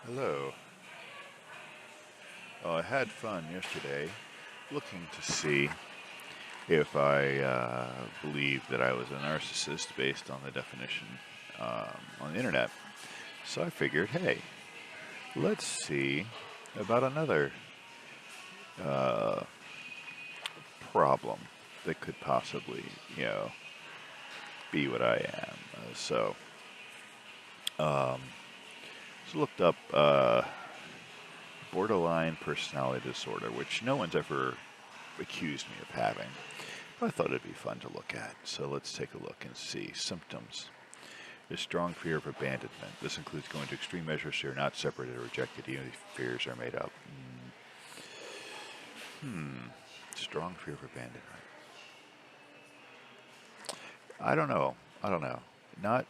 Hello. Well, I had fun yesterday looking to see if I believed that I was a narcissist based on the definition on the internet. So I figured, hey, let's see about another uh, problem that could possibly, you know, be what I am. Um, so looked up borderline personality disorder, which no one's ever accused me of having. I thought it'd be fun to look at, so let's take a look and see. Symptoms. A strong fear of abandonment. This includes going to extreme measures so you're not separated or rejected, even if fears are made up. Strong fear of abandonment. I don't know. I don't know. Not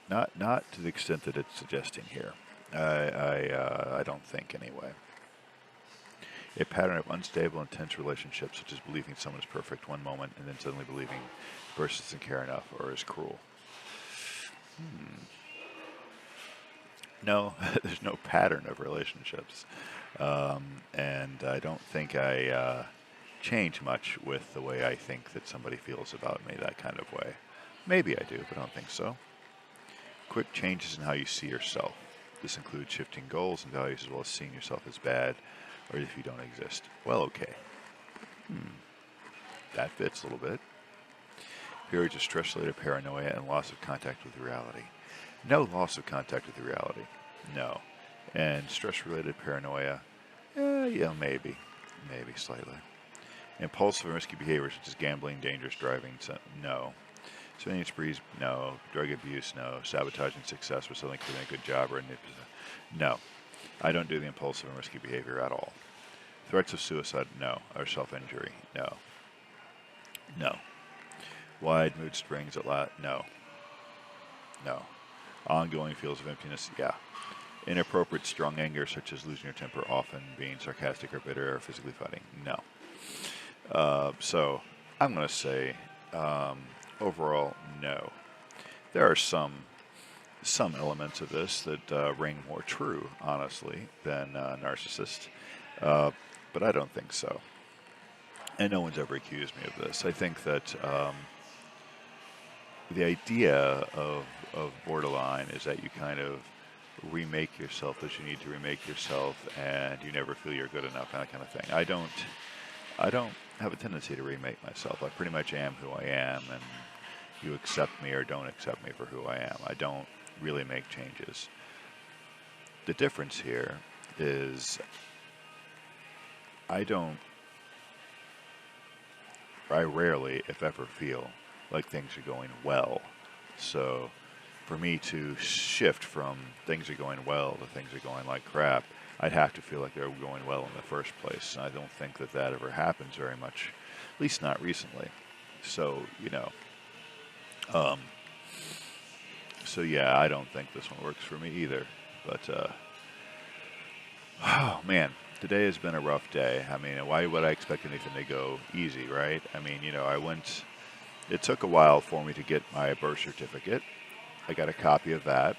to the extent that it's suggesting here. I don't think anyway. A pattern of unstable, intense relationships, such as believing someone is perfect one moment and then suddenly believing the person doesn't care enough or is cruel. No, there's no pattern of relationships. And I don't think I change much with the way I think that somebody feels about me that kind of way. Maybe I do, but I don't think so. Quick changes in how you see yourself. This includes shifting goals and values as well as seeing yourself as bad or if you don't exist. Well, okay. That fits a little bit. Periods of stress-related paranoia and loss of contact with reality. No loss of contact with reality. No. And stress-related paranoia, yeah, maybe. Maybe slightly. Impulsive and risky behavior such as gambling, dangerous driving, no. Spending sprees, no. Drug abuse, no. Sabotaging success for suddenly quitting a good job or a new position, no. I don't do the impulsive and risky behavior at all. Threats of suicide, no. Or self-injury, no. No. Wide mood swings at last, no. No. Ongoing feels of emptiness, yeah. Inappropriate strong anger, such as losing your temper, often being sarcastic or bitter or physically fighting, no. So I'm going to say overall, no. There are some elements of this that ring more true, honestly, than narcissist, but I don't think so. And no one's ever accused me of this. I think that the idea of borderline is that you kind of remake yourself as you need to remake yourself, and you never feel you're good enough, that kind of thing. I don't have a tendency to remake myself. I pretty much am who I am, and you accept me or don't accept me for who I am. I don't really make changes. The difference here is I rarely, if ever, feel like things are going well. So for me to shift from things are going well to things are going like crap, I'd have to feel like they're going well in the first place. And I don't think that that ever happens very much, at least not recently. So, um, so yeah, I don't think this one works for me either. But, oh man, today has been a rough day. I mean, why would I expect anything to go easy, right? I mean, it took a while for me to get my birth certificate. I got a copy of that.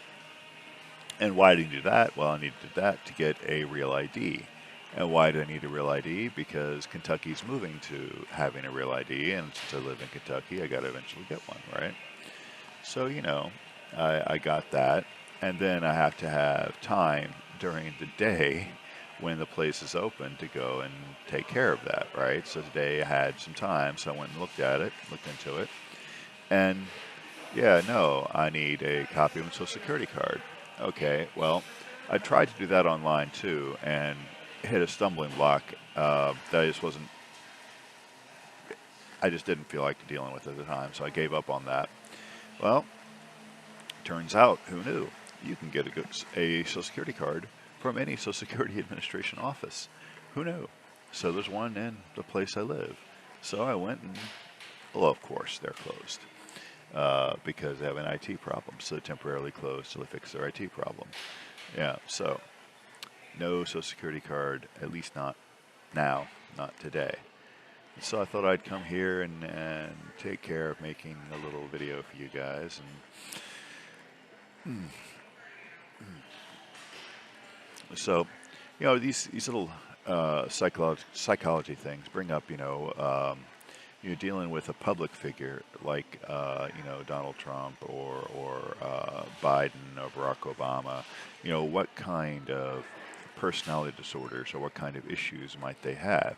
And why did I do that? Well, I needed that to get a real ID. And why do I need a real ID? Because Kentucky's moving to having a real ID, and since I live in Kentucky, I got to eventually get one, right? So, I got that. And then I have to have time during the day when the place is open to go and take care of that, right? So today I had some time, so I went and looked at it, looked into it. And yeah, no, I need a copy of my social security card. Okay, well, I tried to do that online too and hit a stumbling block that I just didn't feel like dealing with at the time, so I gave up on that. Well, turns out, who knew? You can get a social security card from any social security administration office. Who knew? So there's one in the place I live. So I went and, well, of course, they're closed. Because they have an IT problem, so they're temporarily closed till they fix their IT problem. Yeah, so no social security card, at least not now, not today. So I thought I'd come here and take care of making a little video for you guys. And So, these little psychology things bring up, you're dealing with a public figure like, Donald Trump or Biden or Barack Obama. What kind of personality disorders or what kind of issues might they have?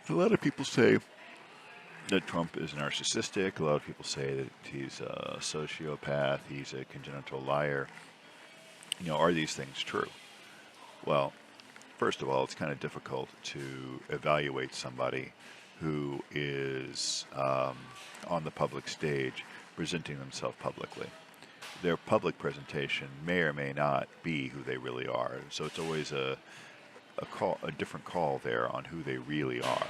A lot of people say that Trump is narcissistic. A lot of people say that he's a sociopath. He's a congenital liar. Are these things true? Well, first of all, it's kind of difficult to evaluate somebody who is on the public stage presenting themselves publicly. Their public presentation may or may not be who they really are. So it's always a different call there on who they really are.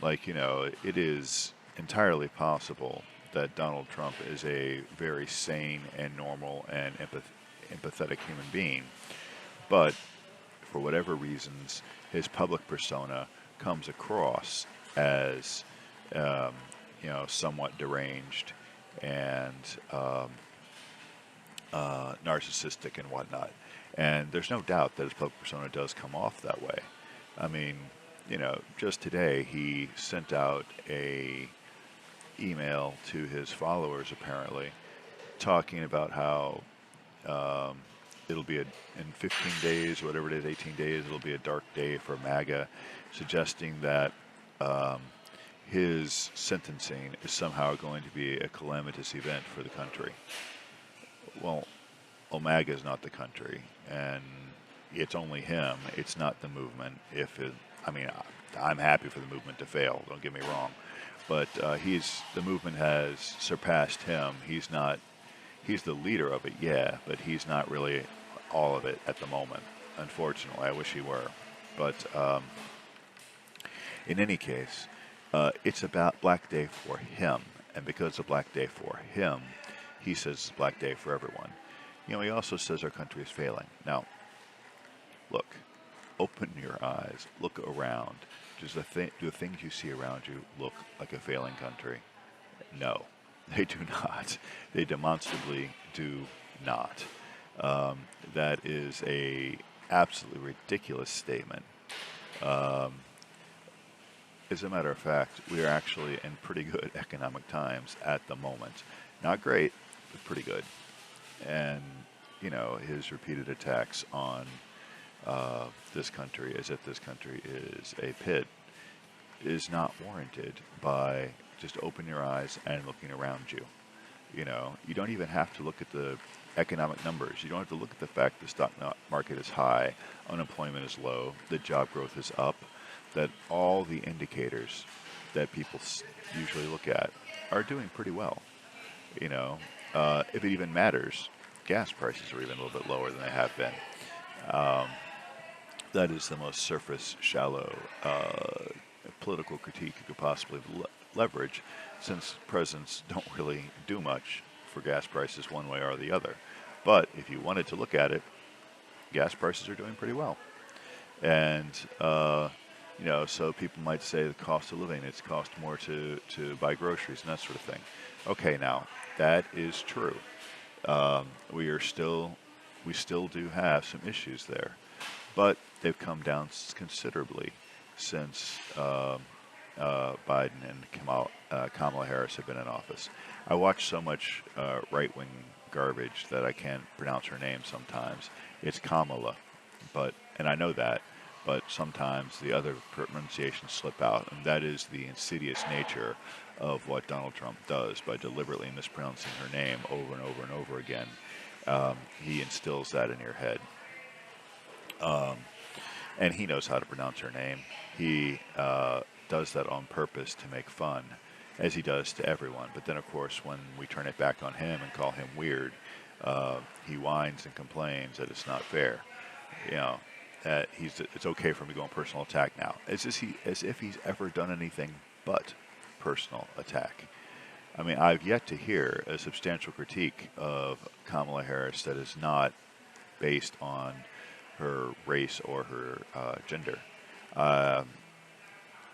Like, it is entirely possible that Donald Trump is a very sane and normal and empathetic human being, but for whatever reasons, his public persona comes across as, somewhat deranged and narcissistic and whatnot. And there's no doubt that his public persona does come off that way. I mean, just today he sent out a email to his followers apparently, talking about how it'll be in 15 days, or whatever it is, 18 days, it'll be a dark day for MAGA, suggesting that his sentencing is somehow going to be a calamitous event for the country. Well, MAGA is not the country, and it's only him. It's not the movement. I'm happy for the movement to fail. Don't get me wrong, but the movement has surpassed him. He's not. He's the leader of it, yeah, but he's not really all of it at the moment. Unfortunately, I wish he were. But in any case, it's about Black Day for him, and because it's a Black Day for him, he says it's Black Day for everyone. He also says our country is failing. Now, look, open your eyes, look around. Do the things you see around you look like a failing country? No, they do not. They demonstrably do not. That is a absolutely ridiculous statement. As a matter of fact, we are actually in pretty good economic times at the moment. Not great, but pretty good. And, his repeated attacks on this country, as if this country is a pit, is not warranted by just open your eyes and looking around you. You don't even have to look at the economic numbers. You don't have to look at the fact the stock market is high, unemployment is low, the job growth is up, that all the indicators that people usually look at are doing pretty well. If it even matters, gas prices are even a little bit lower than they have been. That is the most surface, shallow political critique you could possibly leverage, since presidents don't really do much for gas prices one way or the other. But if you wanted to look at it, gas prices are doing pretty well. And, so people might say the cost of living, it's cost more to buy groceries and that sort of thing. Okay, now, that is true. We still do have some issues there, but they've come down considerably since Biden and Kamala Harris have been in office. I watch so much right-wing garbage that I can't pronounce her name sometimes. It's Kamala, and I know that, but sometimes the other pronunciations slip out, and that is the insidious nature of what Donald Trump does by deliberately mispronouncing her name over and over and over again. He instills that in your head. And he knows how to pronounce her name. He does that on purpose to make fun, as he does to everyone. But then, of course, when we turn it back on him and call him weird, he whines and complains that it's not fair. That it's okay for him to go on personal attack now, as if he's ever done anything but personal attack. I mean, I've yet to hear a substantial critique of Kamala Harris that is not based on her race or her gender.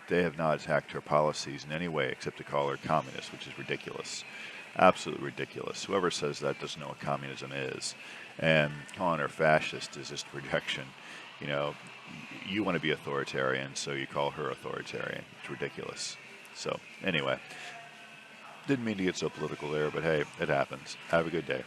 They have not attacked her policies in any way except to call her communist, which is ridiculous. Absolutely ridiculous. Whoever says that doesn't know what communism is. And calling her fascist is just rejection. You know, you want to be authoritarian, so you call her authoritarian. It's ridiculous. So, anyway, didn't mean to get so political there, but hey, it happens. Have a good day.